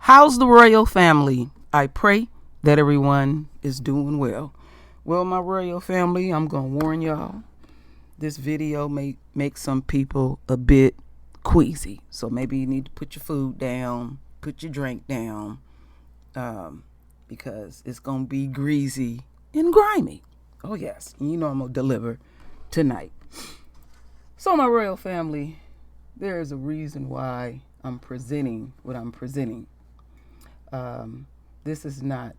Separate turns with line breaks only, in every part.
How's the royal family? I pray that everyone is doing well. Well, my royal family, I'm going to warn y'all. This video may make some people a bit queasy. So maybe you need to put your food down, put your drink down, because it's going to be greasy and grimy. Oh, yes. You know I'm going to deliver tonight. So, my royal family, there is a reason why I'm presenting what I'm presenting. This is not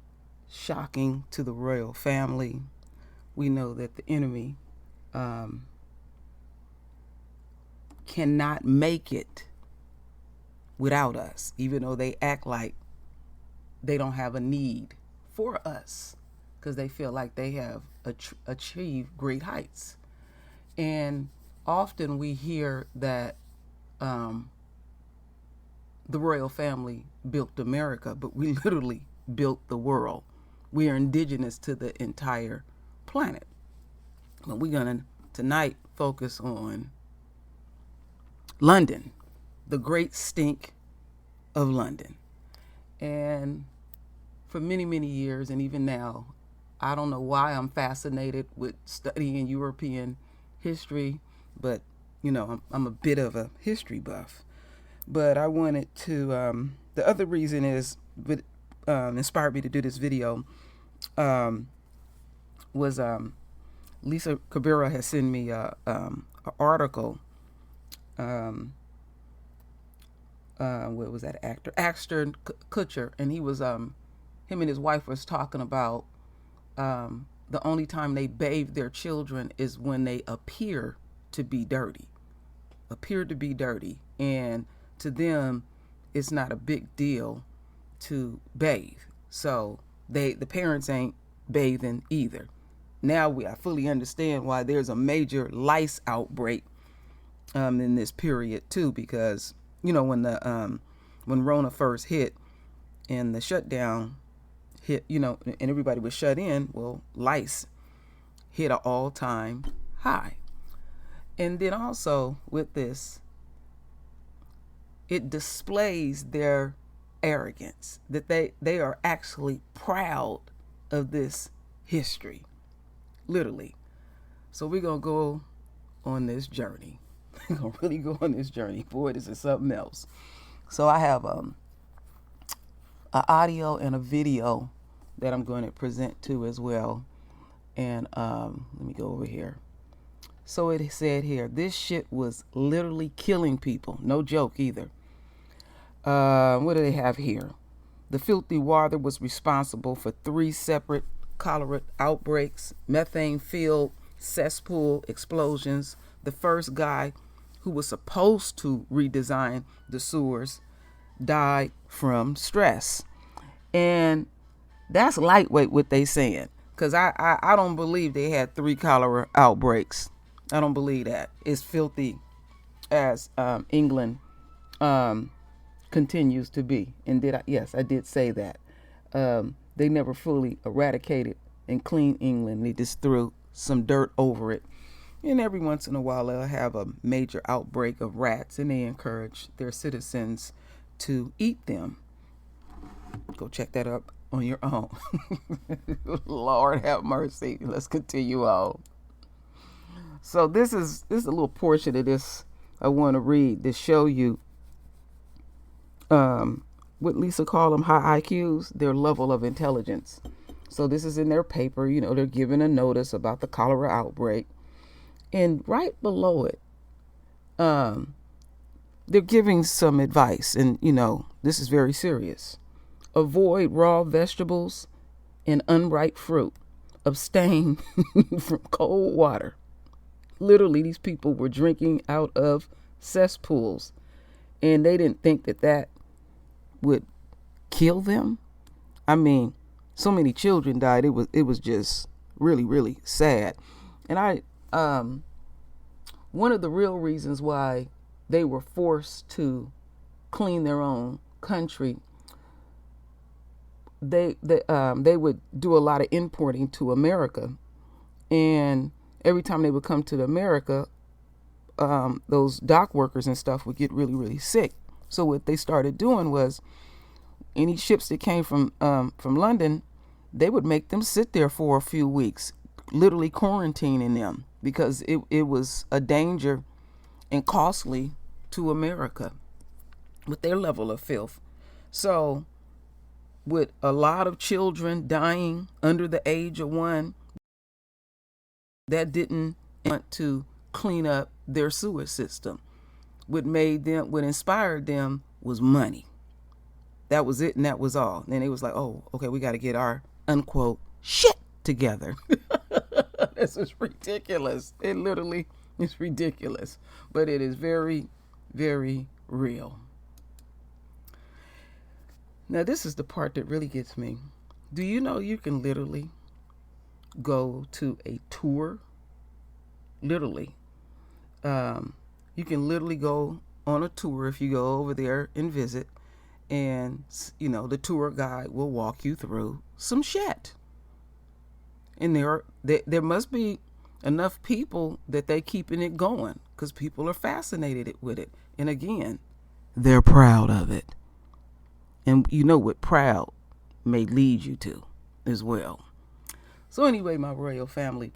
shocking to the royal family. We know that the enemy cannot make it without us, even though they act like they don't have a need for us because they feel like they have achieved great heights. And often we hear that the royal family built America, but we literally built the world. We are indigenous to the entire planet. But we're going to tonight focus on London, the great stink of London. And for many, many years, and even now, I don't know why I'm fascinated with studying European history, but, you know, I'm a bit of a history buff. But I wanted to, the other reason is, what inspired me to do this video was Lisa Cabrera has sent me an article. What was that actor? Ashton Kutcher, and he was him and his wife was talking about the only time they bathe their children is when they appear to be dirty. And to them, it's not a big deal to bathe. So the parents ain't bathing either. Now I fully understand why there's a major lice outbreak in this period too, because you know when Rona first hit and the shutdown hit, you know, and everybody was shut in, well, lice hit an all-time high. And then also with this, it displays their arrogance, that they are actually proud of this history, literally. So we're going to go on this journey. We're going to really go on this journey. Boy, this is something else. So I have an audio and a video that I'm going to present to as well. And let me go over here. So it said here, this shit was literally killing people. No joke either. What do they have here? The filthy water was responsible for 3 separate cholera outbreaks, methane-filled cesspool explosions. The first guy who was supposed to redesign the sewers died from stress. And that's lightweight what they saying, because I don't believe they had 3 cholera outbreaks. I don't believe that. It's filthy as England continues to be. And yes, I did say that. They never fully eradicated and cleaned England. They just threw some dirt over it. And every once in a while they'll have a major outbreak of rats, and they encourage their citizens to eat them. Go check that up on your own. Lord have mercy. Let's continue on. So this is a little portion of this I want to read to show you what Lisa called them high IQs, their level of intelligence. So this is in their paper. You know, they're giving a notice about the cholera outbreak. And right below it, they're giving some advice. And, you know, this is very serious. Avoid raw vegetables and unripe fruit. Abstain from cold water. Literally, these people were drinking out of cesspools. And they didn't think that would kill them. I mean, so many children died. It was just really, really sad. And one of the real reasons why they were forced to clean their own country, they would do a lot of importing to America, and every time they would come to America, those dock workers and stuff would get really, really sick. So what they started doing was any ships that came from London, they would make them sit there for a few weeks, literally quarantining them because it was a danger and costly to America with their level of filth. So, with a lot of children dying under the age of 1, that didn't want to clean up their sewer system. What inspired them was money. That was it, and that was all. And it was like, oh, okay, we got to get our unquote shit together. This is ridiculous. It literally is ridiculous, but it is very, very real. Now, this is the part that really gets me. Do you know you can literally go to a tour? Literally. You can literally go on a tour if you go over there and visit, and the tour guide will walk you through some shit. And there must be enough people that they keeping it going because people are fascinated with it. And again, they're proud of it. And you know what proud may lead you to as well. So anyway, my royal family,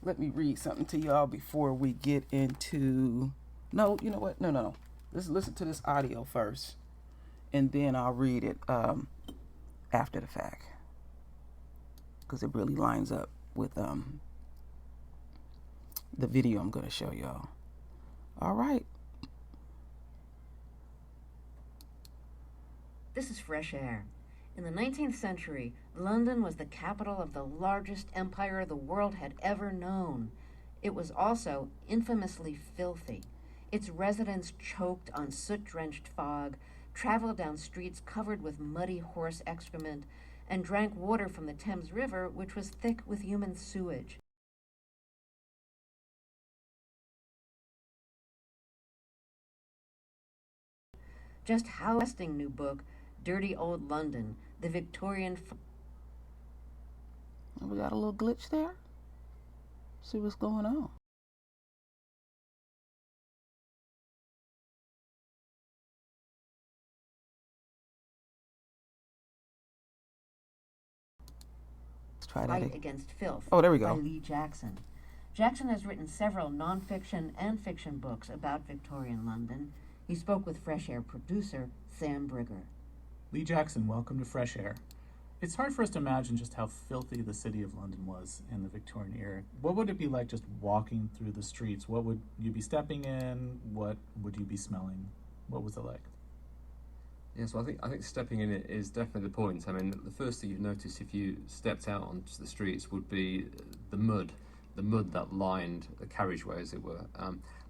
let me read something to y'all before we get into... No, you know what? No. Let's listen to this audio first, and then I'll read it after the fact, because it really lines up with the video I'm going to show y'all. All right.
This is fresh air. In the 19th century, London was the capital of the largest empire the world had ever known. It was also infamously filthy. Its residents choked on soot-drenched fog, traveled down streets covered with muddy horse excrement, and drank water from the Thames River, which was thick with human sewage. Just how interesting new book, Dirty Old London, the Victorian...
We got a little glitch there. See what's going on. Let's try that
Fight
again.
Against Filth.
Oh, there we go.
By Lee Jackson. Jackson has written several nonfiction and fiction books about Victorian London. He spoke with Fresh Air producer Sam Brigger.
Lee Jackson, welcome to Fresh Air. It's hard for us to imagine just how filthy the city of London was in the Victorian era. What would it be like just walking through the streets? What would you be stepping in? What would you be smelling? What was it like?
Yeah, so I think stepping in it is definitely the point. I mean, the first thing you'd notice if you stepped out onto the streets would be the mud that lined the carriageway, as it were.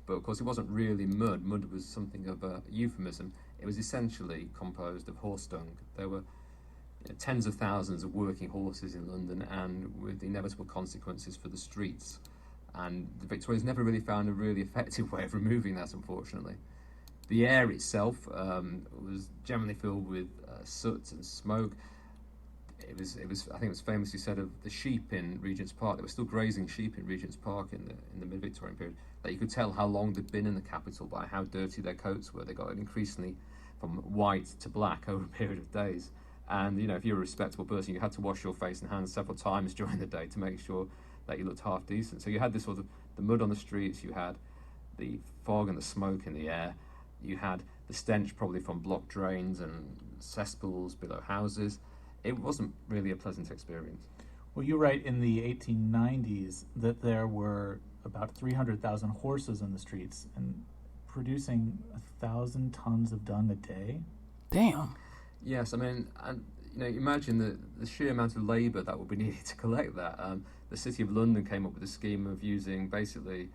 But of course, it wasn't really mud. Mud was something of a euphemism. It was essentially composed of horse dung. There were tens of thousands of working horses in London, and with inevitable consequences for the streets. And the Victorians never really found a really effective way of removing that, unfortunately. The air itself was generally filled with soot and smoke. It was. I think it was famously said of the sheep in Regent's Park. There were still grazing sheep in Regent's Park in the mid-Victorian period. That you could tell how long they'd been in the capital by how dirty their coats were. They got increasingly from white to black over a period of days. And if you're a respectable person, you had to wash your face and hands several times during the day to make sure that you looked half decent. So you had this sort of the mud on the streets. You had the fog and the smoke in the air. You had the stench probably from blocked drains and cesspools below houses. It wasn't really a pleasant experience.
Well, you write in the 1890s that there were about 300,000 horses in the streets and producing 1,000 tons of dung a day.
Damn.
Yes, I mean, and imagine the sheer amount of labour that would be needed to collect that. The City of London came up with a scheme of using basically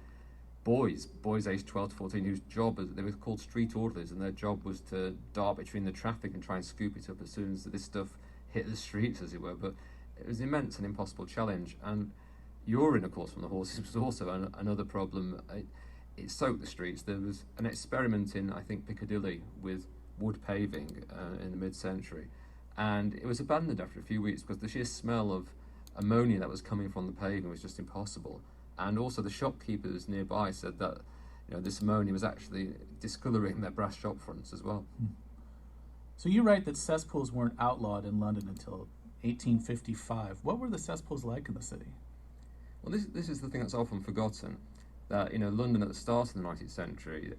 boys aged 12 to 14, whose job, they were called street orderlies, and their job was to dart between the traffic and try and scoop it up as soon as this stuff hit the streets, as it were. But it was an immense and impossible challenge. And urine, of course, from the horses was also another problem. It soaked the streets. There was an experiment in, I think, Piccadilly with wood paving in the mid-century, and it was abandoned after a few weeks because the sheer smell of ammonia that was coming from the paving was just impossible. And also the shopkeepers nearby said that this ammonia was actually discolouring their brass shop fronts as well.
So you write that cesspools weren't outlawed in London until 1855. What were the cesspools like in the city?
Well, this is the thing that's often forgotten, that London at the start of the 19th century,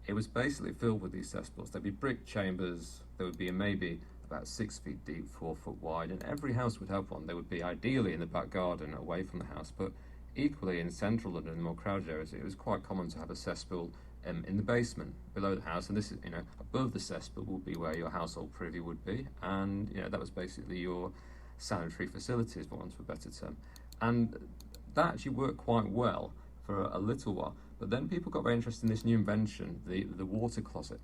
it was basically filled with these cesspools. There'd be brick chambers. There would be maybe about 6 feet deep, 4 foot wide, and every house would have one. They would be ideally in the back garden, away from the house, but equally in central London, in more crowded areas, it was quite common to have a cesspool in the basement below the house, and this is, above the cesspool would be where your household privy would be, and that was basically your sanitary facilities, for want of a better term. And that actually worked quite well for a little while, but then people got very interested in this new invention, the water closet.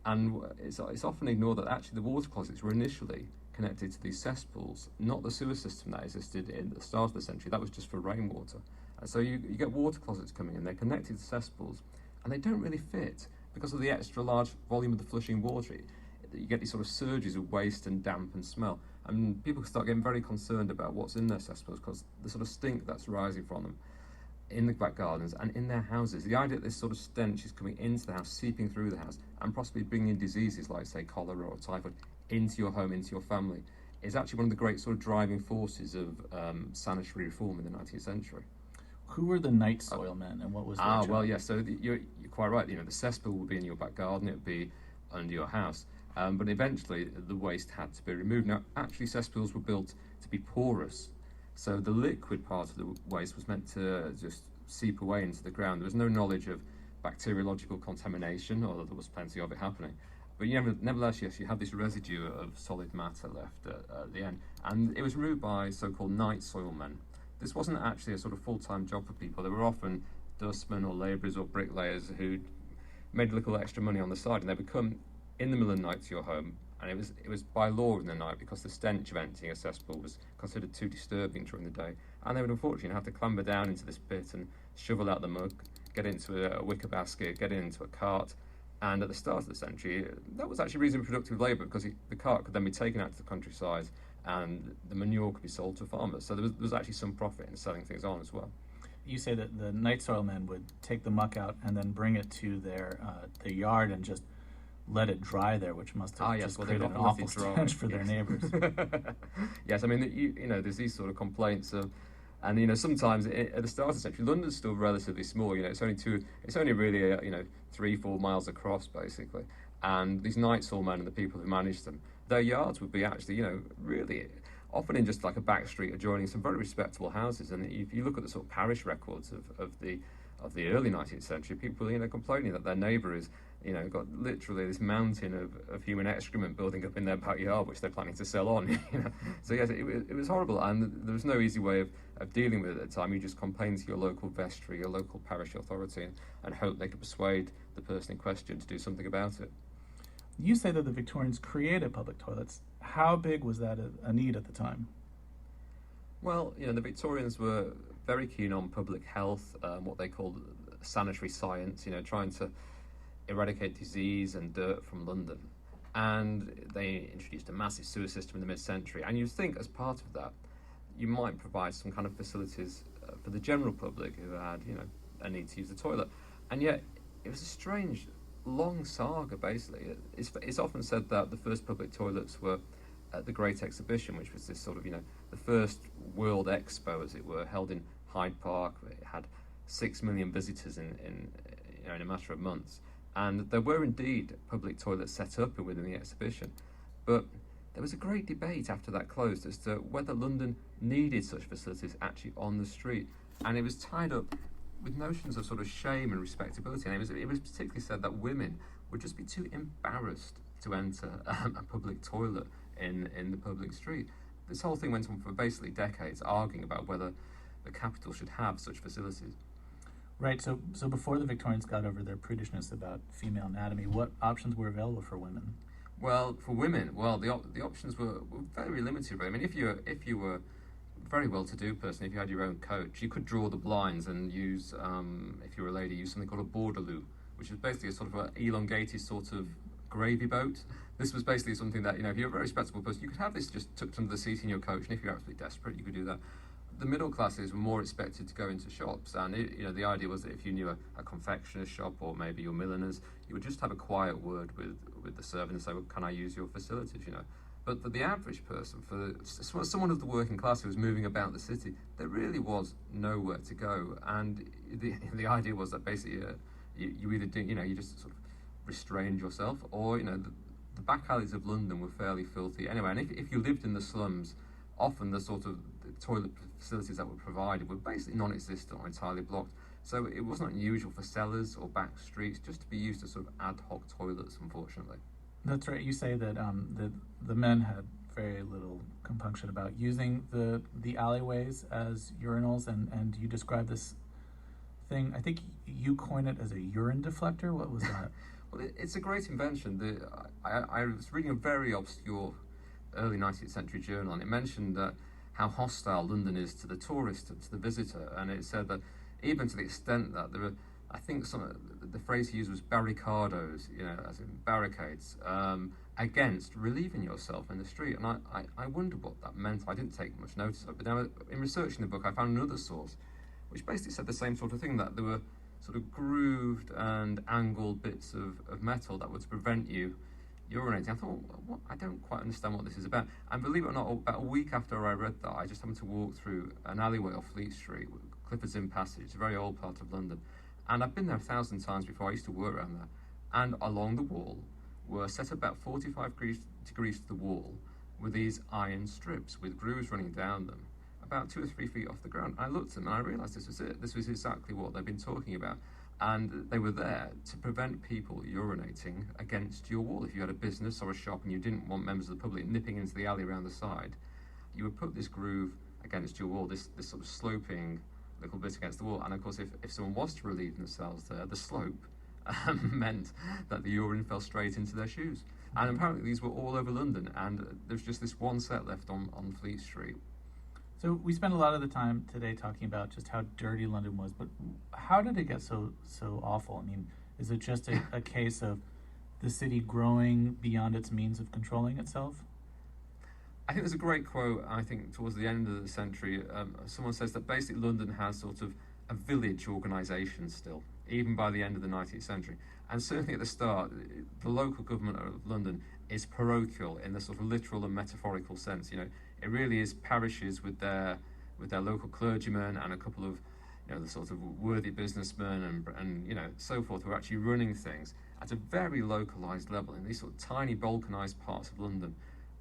And it's often ignored that actually the water closets were initially connected to these cesspools, not the sewer system that existed in the start of the century. That was just for rainwater. And so you get water closets coming in, they're connected to cesspools, and they don't really fit because of the extra large volume of the flushing water. You get these sort of surges of waste and damp and smell. And people start getting very concerned about what's in their cesspools because the sort of stink that's rising from them in the back gardens and in their houses. The idea that this sort of stench is coming into the house, seeping through the house, and possibly bringing diseases like, say, cholera or typhoid into your home, into your family, is actually one of the great sort of driving forces of sanitary reform in the 19th century.
Who were the night soil men, and what was their job?
Well, yeah, so you're quite right. The cesspool would be in your back garden, it would be under your house. But eventually, the waste had to be removed. Now, actually, cesspools were built to be porous. So the liquid part of the waste was meant to just seep away into the ground. There was no knowledge of bacteriological contamination, although there was plenty of it happening. But nevertheless, yes, you had this residue of solid matter left at the end. And it was removed by so-called night soil men. This wasn't actually a sort of full-time job for people. They were often dustmen or labourers or bricklayers who made a little extra money on the side, and they would come in the middle of the night to your home. And it was by law in the night because the stench of emptying a cesspool was considered too disturbing during the day. And they would unfortunately have to clamber down into this pit and shovel out the mud, get into a wicker basket, get into a cart. And at the start of the century, that was actually reasonably productive labour because the cart could then be taken out to the countryside and the manure could be sold to farmers. So there was actually some profit in selling things on as well.
You say that the night soil men would take the muck out and then bring it to their yard and just let it dry there, which must have created an awful stench for their neighbors.
Yes, I mean, there's these sort of complaints of, and sometimes at the start of the century, London's still relatively small. It's only really 3-4 miles across basically, and these night soil men and the people who manage them, their yards would be actually really often in just like a back street adjoining some very respectable houses. And if you look at the sort of parish records of the early 19th century, people complaining that their neighbour is got literally this mountain of human excrement building up in their backyard, which they're planning to sell on. So yes, it was horrible, and there was no easy way of dealing with it at the time. You just complained to your local vestry, your local parish authority, and hope they could persuade the person in question to do something about it.
You say that the Victorians created public toilets. How big was that a need at the time?
Well, the Victorians were very keen on public health, what they called sanitary science, trying to eradicate disease and dirt from London. And they introduced a massive sewer system in the mid-century. And you'd think as part of that, you might provide some kind of facilities for the general public who had, a need to use the toilet. And yet, it was a strange, long saga, basically. It's often said that the first public toilets were at the Great Exhibition, which was this sort of, the first World Expo, as it were, held in Hyde Park. It had 6 million visitors in a matter of months. And there were indeed public toilets set up within the exhibition. But there was a great debate after that closed as to whether London needed such facilities actually on the street. And it was tied up with notions of sort of shame and respectability. And it was particularly said that women would just be too embarrassed to enter a public toilet in the public street. This whole thing went on for basically decades, arguing about whether the capital should have such facilities.
Right, so before the Victorians got over their prudishness about female anatomy, what options were available for women?
Well, for women, the options were very limited. Really. I mean, if you were a very well-to-do person, if you had your own coach, you could draw the blinds and use, if you were a lady, use something called a bordeloo, which is basically a sort of an elongated sort of gravy boat. This was basically something that, if you're a very respectable person, you could have this just tucked under the seat in your coach, and if you're absolutely desperate, you could do that. The middle classes were more expected to go into shops, and the idea was that if you knew a confectioner's shop or maybe your milliner's, you would just have a quiet word with the servant and say, well, can I use your facilities, But for the average person, for someone of the working class who was moving about the city, there really was nowhere to go. And the idea was that basically you either do, you just sort of restrained yourself, or, the back alleys of London were fairly filthy anyway. And if you lived in the slums, often the sort of the toilet facilities that were provided were basically non-existent or entirely blocked. So it wasn't unusual for cellars or back streets just to be used as sort of ad hoc toilets, unfortunately.
That's right. You say that the men had very little compunction about using the alleyways as urinals, and you describe this thing. I think you coined it as a urine deflector. What was that?
Well, it's a great invention. I was reading a very obscure early 19th century journal, and it mentioned how hostile London is to the tourist, to the visitor, and it said that even to the extent that there are, I think the phrase he used was barricados, as in barricades, against relieving yourself in the street. And I wondered what that meant. I didn't take much notice of it. But now, in researching the book, I found another source which basically said the same sort of thing, that there were sort of grooved and angled bits of metal that would prevent you urinating. I thought, I don't quite understand what this is about. And believe it or not, about a week after I read that, I just happened to walk through an alleyway off Fleet Street, Clifford's Inn Passage. It's a very old part of London. And I've been there 1,000 times before. I used to work around there. And along the wall were set about 45 degrees to the wall with these iron strips with grooves running down them, about 2 or 3 feet off the ground. I looked at them and I realised this was it. This was exactly what they've been talking about. And they were there to prevent people urinating against your wall. If you had a business or a shop and you didn't want members of the public nipping into the alley around the side, you would put this groove against your wall, this sort of sloping little bit against the wall. And of course, if someone was to relieve themselves there, the slope meant that the urine fell straight into their shoes. And apparently these were all over London, and there's just this one set left on Fleet Street.
So we spent a lot of the time today talking about just how dirty London was, but how did it get so awful? I mean, is it just a case of the city growing beyond its means of controlling itself?
I think there's a great quote, I think, towards the end of the century. Someone says that basically London has sort of a village organisation still, even by the end of the 19th century. And certainly at the start, the local government of London is parochial in the sort of literal and metaphorical sense. It really is parishes with their local clergymen and a couple of, the sort of worthy businessmen and so forth, who are actually running things at a very localised level in these sort of tiny balkanised parts of London.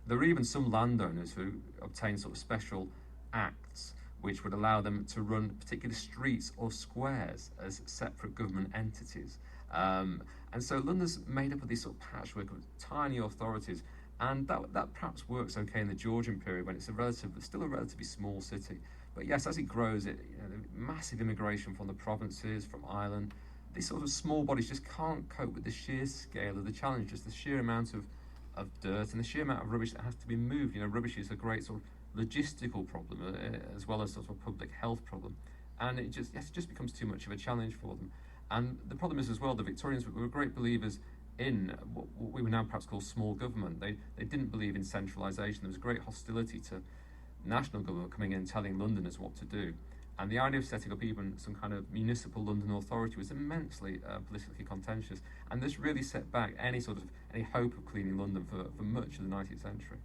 There are even some landowners who obtain sort of special acts which would allow them to run particular streets or squares as separate government entities. And so London's made up of these sort of patchwork of tiny authorities, and that perhaps works okay in the Georgian period when it's still a relatively small city. But yes, as it grows, massive immigration from the provinces, from Ireland, these sort of small bodies just can't cope with the sheer scale of the challenge, just the sheer amount of dirt and the sheer amount of rubbish that has to be moved. Rubbish is a great sort of logistical problem as well as sort of a public health problem, and it just becomes too much of a challenge for them. And the problem is as well, the Victorians were great believers in what we would now perhaps call small government. They didn't believe in centralisation. There was great hostility to national government coming in and telling Londoners what to do. And the idea of setting up even some kind of municipal London authority was immensely politically contentious. And this really set back any hope of cleaning London for much of the 19th century.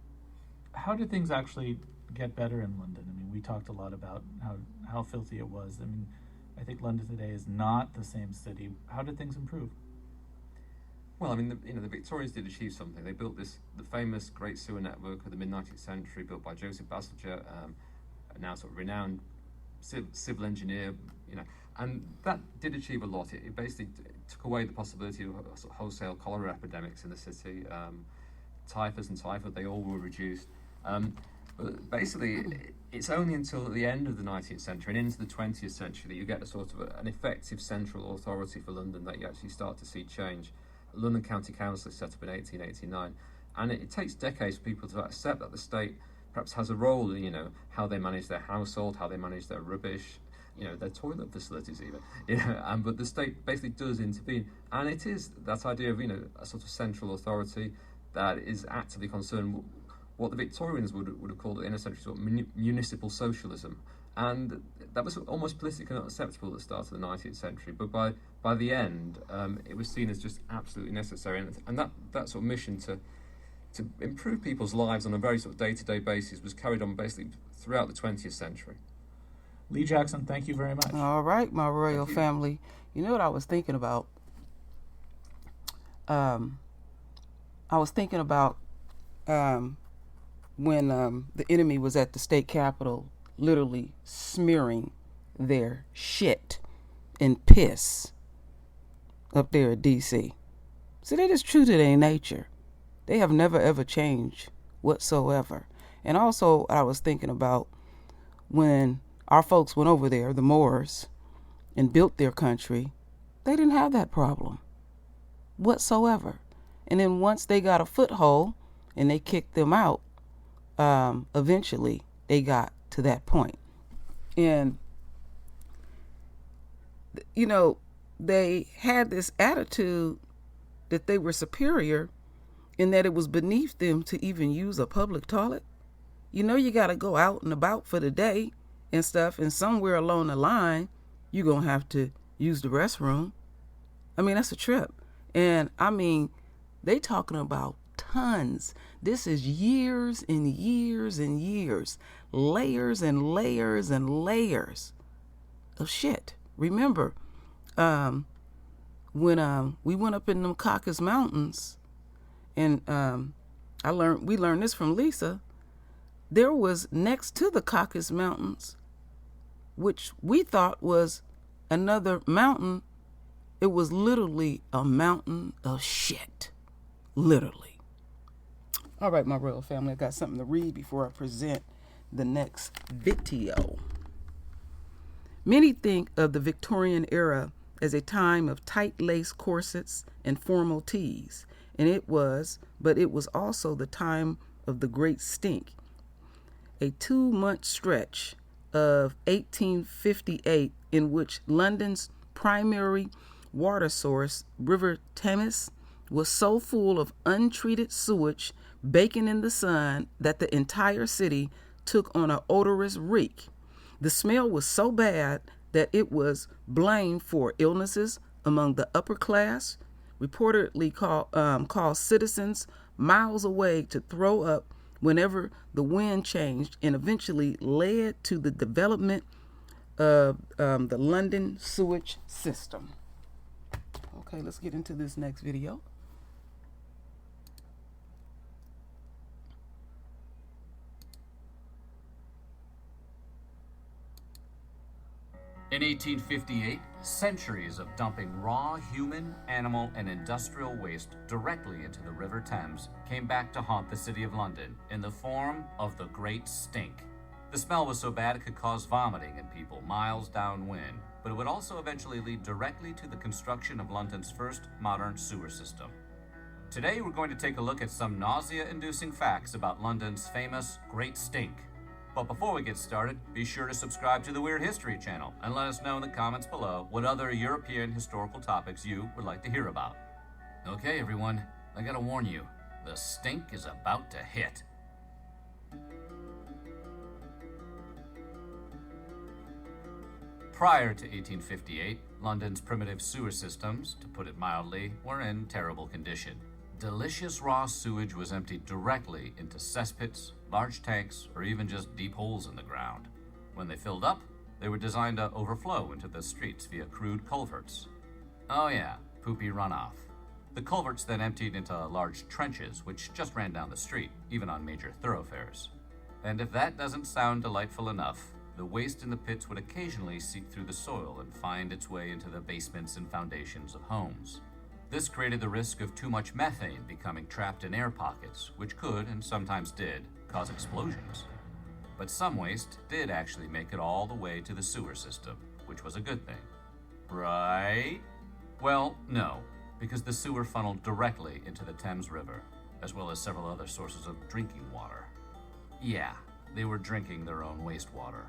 How did things actually get better in London? I mean, we talked a lot about how filthy it was. I mean, I think London today is not the same city. How did things improve?
Well, I mean, the Victorians did achieve something. They built the famous Great Sewer Network of the mid-19th century, built by Joseph Bazalgette, a now sort of renowned civil engineer, and that did achieve a lot. It basically took away the possibility of sort of wholesale cholera epidemics in the city. Typhus and typhoid, they all were reduced. But basically, it's only until the end of the 19th century and into the 20th century that you get a sort of an effective central authority for London, that you actually start to see change. London County Council is set up in 1889, and it takes decades for people to accept that the state perhaps has a role in, how they manage their household, how they manage their rubbish, their toilet facilities even, but the state basically does intervene, and it is that idea of, a sort of central authority that is actively concerned, what the Victorians would have called in a century sort of municipal socialism. And that was almost politically not acceptable at the start of the 19th century, but by the end, it was seen as just absolutely necessary, and that sort of mission to improve people's lives on a very sort of day-to-day basis was carried on basically throughout the 20th century.
Lee Jackson, thank you very much.
All right, my royal family. You know what I was thinking about? I was thinking about when the enemy was at the state capitol, literally smearing their shit and piss up there at D.C. See, that is true to their nature. They have never, ever changed whatsoever. And also, I was thinking about when our folks went over there, the Moors, and built their country, they didn't have that problem whatsoever. And then once they got a foothold and they kicked them out, eventually they got to that point. And, you know, they had this attitude that they were superior in that it was beneath them to even use a public toilet. You know, you got to go out and about for the day and stuff, and somewhere along the line, you're going to have to use the restroom. I mean, that's a trip. And I mean, they talking about tons. This is years and years and years, layers and layers and layers of shit. Remember, when we went up in them Caucasus Mountains, and we learned this from Lisa, there was next to the Caucasus Mountains, which we thought was another mountain, it was literally a mountain of shit. Literally. All right, my royal family, I got something to read before I present the next video. Many think of the Victorian era as a time of tight lace corsets and formal teas, and it was also the time of the Great Stink, a 2-month stretch of 1858 in which London's primary water source, River Thames, was so full of untreated sewage baking in the sun that the entire city took on an odorous reek. The smell was so bad that it was blamed for illnesses among the upper class, reportedly caused citizens miles away to throw up whenever the wind changed, and eventually led to the development of the London sewage system. Okay, let's get into this next video.
In 1858, centuries of dumping raw human, animal, and industrial waste directly into the River Thames came back to haunt the city of London in the form of the Great Stink. The smell was so bad it could cause vomiting in people miles downwind, but it would also eventually lead directly to the construction of London's first modern sewer system. Today we're going to take a look at some nausea-inducing facts about London's famous Great Stink. But before we get started, be sure to subscribe to the Weird History channel and let us know in the comments below what other European historical topics you would like to hear about. Okay, everyone, I gotta warn you, the stink is about to hit. Prior to 1858, London's primitive sewer systems, to put it mildly, were in terrible condition. Delicious raw sewage was emptied directly into cesspits, large tanks, or even just deep holes in the ground. When they filled up, they were designed to overflow into the streets via crude culverts. Oh yeah, poopy runoff. The culverts then emptied into large trenches, which just ran down the street, even on major thoroughfares. And if that doesn't sound delightful enough, the waste in the pits would occasionally seep through the soil and find its way into the basements and foundations of homes. This created the risk of too much methane becoming trapped in air pockets, which could, and sometimes did, cause explosions. But some waste did actually make it all the way to the sewer system, which was a good thing. Right? Well, no, because the sewer funneled directly into the Thames River, as well as several other sources of drinking water. Yeah, they were drinking their own wastewater.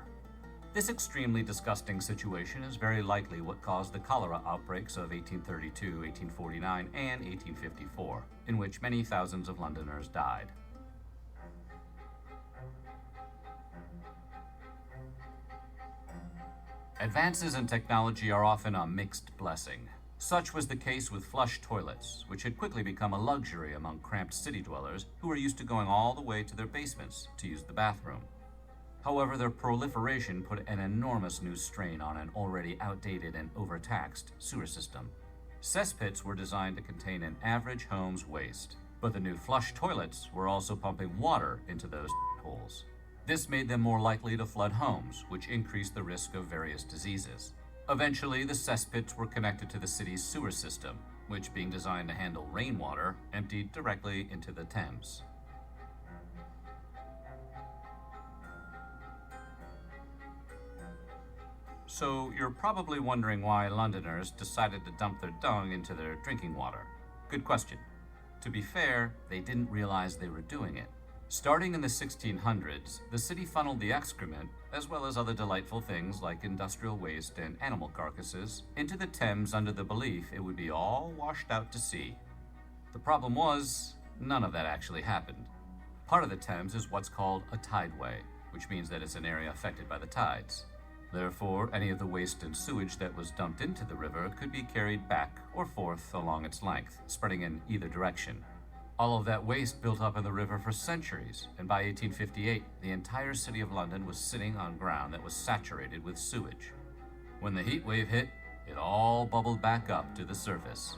This extremely disgusting situation is very likely what caused the cholera outbreaks of 1832, 1849, and 1854, in which many thousands of Londoners died. Advances in technology are often a mixed blessing. Such was the case with flush toilets, which had quickly become a luxury among cramped city dwellers who were used to going all the way to their basements to use the bathroom. However, their proliferation put an enormous new strain on an already outdated and overtaxed sewer system. Cesspits were designed to contain an average home's waste, but the new flush toilets were also pumping water into those holes. This made them more likely to flood homes, which increased the risk of various diseases. Eventually, the cesspits were connected to the city's sewer system, which, being designed to handle rainwater, emptied directly into the Thames. So, you're probably wondering why Londoners decided to dump their dung into their drinking water. Good question. To be fair, they didn't realize they were doing it. Starting in the 1600s, the city funneled the excrement, as well as other delightful things like industrial waste and animal carcasses, into the Thames under the belief it would be all washed out to sea. The problem was, none of that actually happened. Part of the Thames is what's called a tideway, which means that it's an area affected by the tides. Therefore, any of the waste and sewage that was dumped into the river could be carried back or forth along its length, spreading in either direction. All of that waste built up in the river for centuries, and by 1858, the entire city of London was sitting on ground that was saturated with sewage. When the heat wave hit, it all bubbled back up to the surface.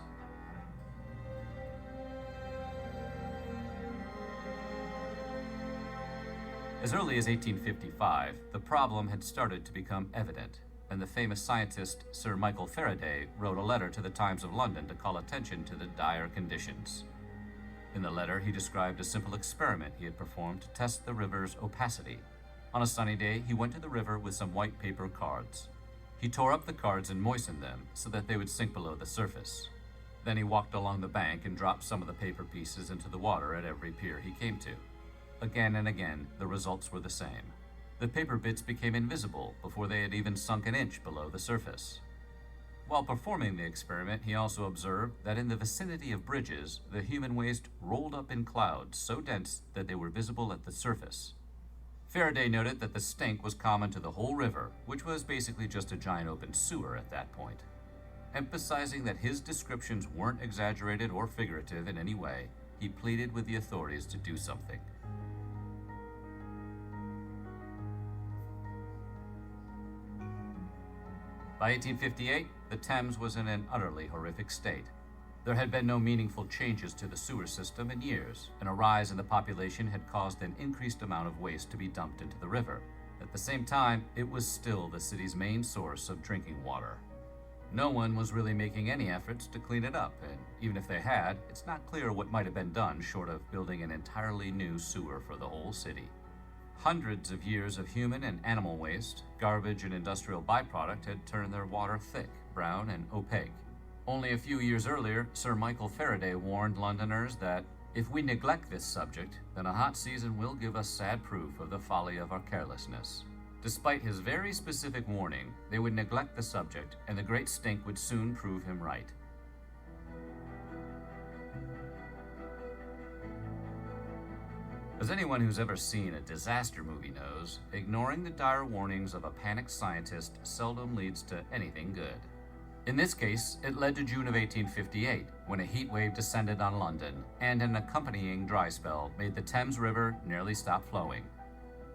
As early as 1855, the problem had started to become evident, and the famous scientist Sir Michael Faraday wrote a letter to the Times of London to call attention to the dire conditions. In the letter, he described a simple experiment he had performed to test the river's opacity. On a sunny day, he went to the river with some white paper cards. He tore up the cards and moistened them so that they would sink below the surface. Then he walked along the bank and dropped some of the paper pieces into the water at every pier he came to. Again and again, the results were the same. The paper bits became invisible before they had even sunk an inch below the surface. While performing the experiment, he also observed that in the vicinity of bridges, the human waste rolled up in clouds so dense that they were visible at the surface. Faraday noted that the stink was common to the whole river, which was basically just a giant open sewer at that point. Emphasizing that his descriptions weren't exaggerated or figurative in any way, he pleaded with the authorities to do something. By 1858, the Thames was in an utterly horrific state. There had been no meaningful changes to the sewer system in years, and a rise in the population had caused an increased amount of waste to be dumped into the river. At the same time, it was still the city's main source of drinking water. No one was really making any efforts to clean it up, and even if they had, it's not clear what might have been done short of building an entirely new sewer for the whole city. Hundreds of years of human and animal waste, garbage, and industrial byproduct had turned their water thick, brown, and opaque. Only a few years earlier, Sir Michael Faraday warned Londoners that if we neglect this subject, then a hot season will give us sad proof of the folly of our carelessness. Despite his very specific warning, they would neglect the subject, and the great stink would soon prove him right. As anyone who's ever seen a disaster movie knows, ignoring the dire warnings of a panicked scientist seldom leads to anything good. In this case, it led to June of 1858, when a heat wave descended on London, and an accompanying dry spell made the Thames River nearly stop flowing.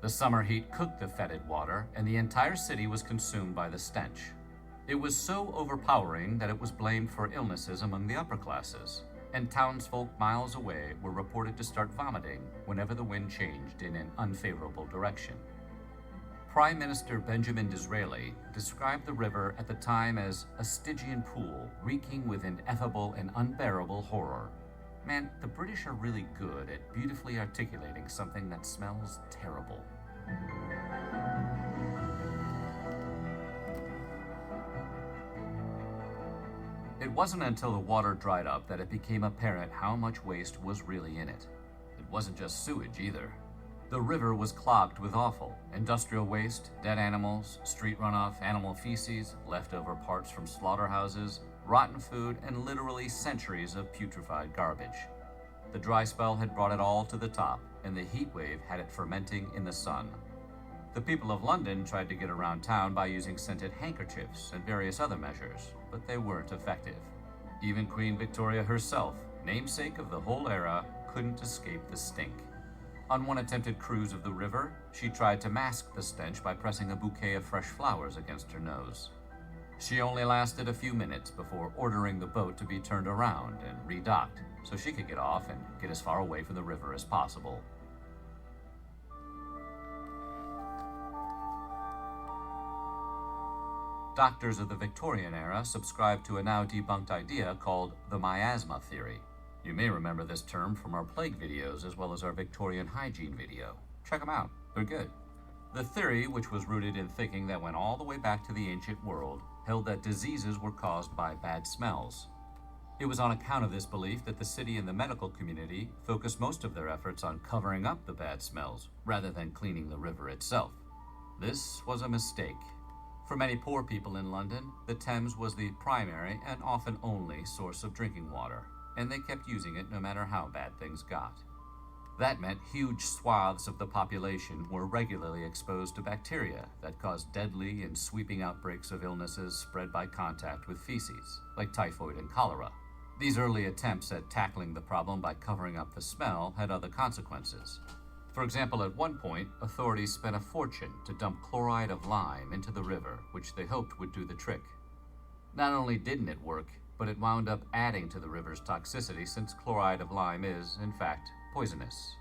The summer heat cooked the fetid water, and the entire city was consumed by the stench. It was so overpowering that it was blamed for illnesses among the upper classes, and townsfolk miles away were reported to start vomiting whenever the wind changed in an unfavorable direction. Prime Minister Benjamin Disraeli described the river at the time as a Stygian pool reeking with ineffable and unbearable horror. Man, the British are really good at beautifully articulating something that smells terrible. It wasn't until the water dried up that it became apparent how much waste was really in it. It wasn't just sewage either. The river was clogged with offal, industrial waste, dead animals, street runoff, animal feces, leftover parts from slaughterhouses, rotten food, and literally centuries of putrefied garbage. The dry spell had brought it all to the top, and the heat wave had it fermenting in the sun. The people of London tried to get around town by using scented handkerchiefs and various other measures, but they weren't effective. Even Queen Victoria herself, namesake of the whole era, couldn't escape the stink. On one attempted cruise of the river, she tried to mask the stench by pressing a bouquet of fresh flowers against her nose. She only lasted a few minutes before ordering the boat to be turned around and redocked so she could get off and get as far away from the river as possible. Doctors of the Victorian era subscribed to a now debunked idea called the miasma theory. You may remember this term from our plague videos as well as our Victorian hygiene video. Check them out, they're good. The theory, which was rooted in thinking that went all the way back to the ancient world, held that diseases were caused by bad smells. It was on account of this belief that the city and the medical community focused most of their efforts on covering up the bad smells rather than cleaning the river itself. This was a mistake. For many poor people in London, the Thames was the primary and often only source of drinking water, and they kept using it no matter how bad things got. That meant huge swaths of the population were regularly exposed to bacteria that caused deadly and sweeping outbreaks of illnesses spread by contact with feces, like typhoid and cholera. These early attempts at tackling the problem by covering up the smell had other consequences. For example, at one point, authorities spent a fortune to dump chloride of lime into the river, which they hoped would do the trick. Not only didn't it work, but it wound up adding to the river's toxicity since chloride of lime is, in fact, poisonous.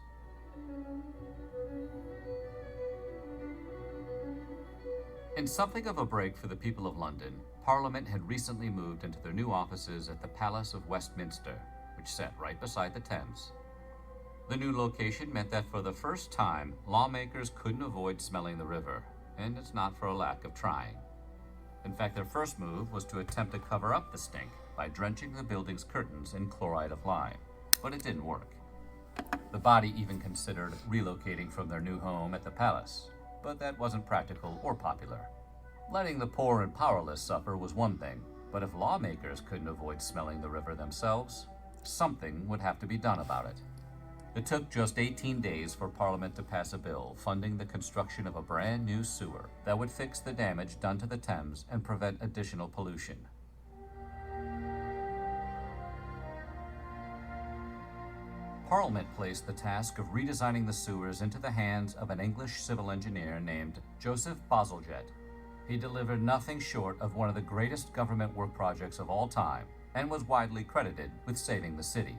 In something of a break for the people of London, Parliament had recently moved into their new offices at the Palace of Westminster, which sat right beside the Thames. The new location meant that for the first time, lawmakers couldn't avoid smelling the river, and it's not for a lack of trying. In fact, their first move was to attempt to cover up the stink by drenching the building's curtains in chloride of lime, but it didn't work. The body even considered relocating from their new home at the palace, but that wasn't practical or popular. Letting the poor and powerless suffer was one thing, but if lawmakers couldn't avoid smelling the river themselves, something would have to be done about it. It took just 18 days for Parliament to pass a bill funding the construction of a brand new sewer that would fix the damage done to the Thames and prevent additional pollution. Parliament placed the task of redesigning the sewers into the hands of an English civil engineer named Joseph Bazalgette. He delivered nothing short of one of the greatest government work projects of all time and was widely credited with saving the city.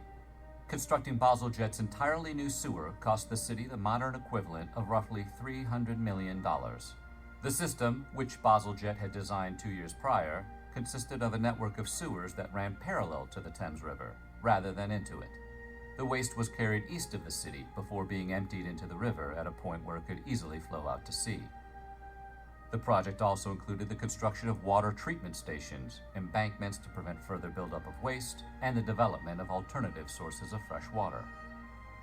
Constructing Bazalgette's entirely new sewer cost the city the modern equivalent of roughly $300 million. The system, which Bazalgette had designed 2 years prior, consisted of a network of sewers that ran parallel to the Thames River, rather than into it. The waste was carried east of the city before being emptied into the river at a point where it could easily flow out to sea. The project also included the construction of water treatment stations, embankments to prevent further buildup of waste, and the development of alternative sources of fresh water.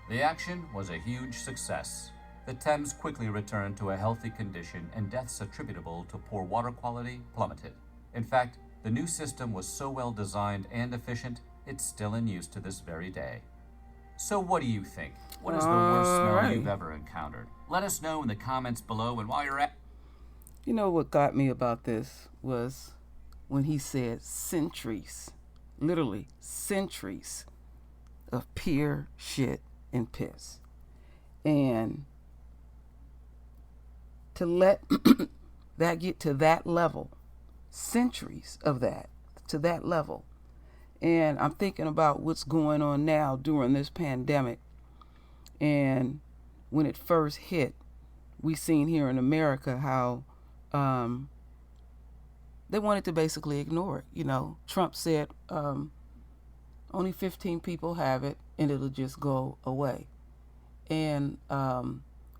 The action was a huge success. The Thames quickly returned to a healthy condition, and deaths attributable to poor water quality plummeted. In fact, the new system was so well designed and efficient, it's still in use to this very day. So what do you think? What is the worst smell you've ever encountered? Let us know in the comments below, and while you're at...
You know what got me about this was when he said centuries, literally centuries of pure shit and piss. And to let that get to that level, centuries of that, to that level. And I'm thinking about what's going on now during this pandemic. And when it first hit, we seen here in America how they wanted to basically ignore it. You know, Trump said only 15 people have it and it'll just go away. And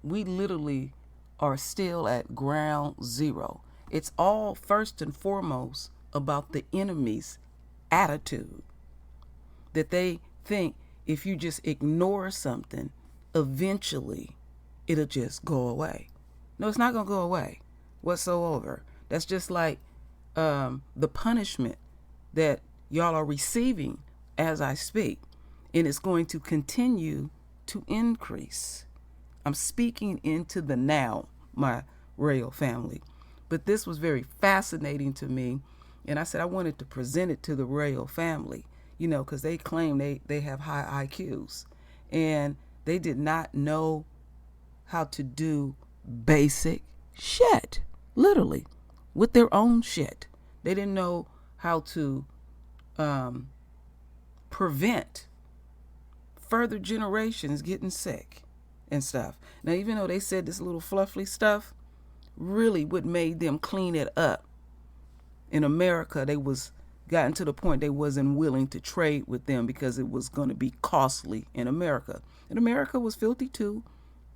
we literally are still at ground zero. It's all first and foremost about the enemy's attitude, that they think if you just ignore something, eventually it'll just go away. No, it's not going to go away whatsoever. That's just like the punishment that y'all are receiving as I speak, and it's going to continue to increase. I'm speaking into the now, my royal family. But this was very fascinating to me. And I said I wanted to present it to the royal family, because they claim they have high IQs. And they did not know how to do basic shit, literally, with their own shit. They didn't know how to prevent further generations getting sick and stuff. Now, even though they said this little fluffy stuff, really what made them clean it up in America, they was gotten to the point they wasn't willing to trade with them because it was going to be costly in America. And America was filthy too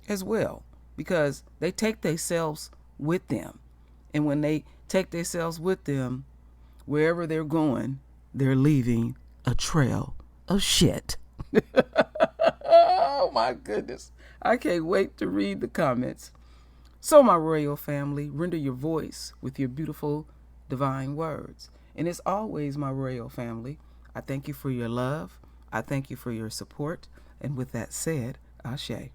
as well, because they take themselves with them. And when they take themselves with them, wherever they're going, they're leaving a trail of shit. Oh my goodness. I can't wait to read the comments. So, my royal family, render your voice with your beautiful divine words. And as always, my royal family, I thank you for your love. I thank you for your support. And with that said, Ashe.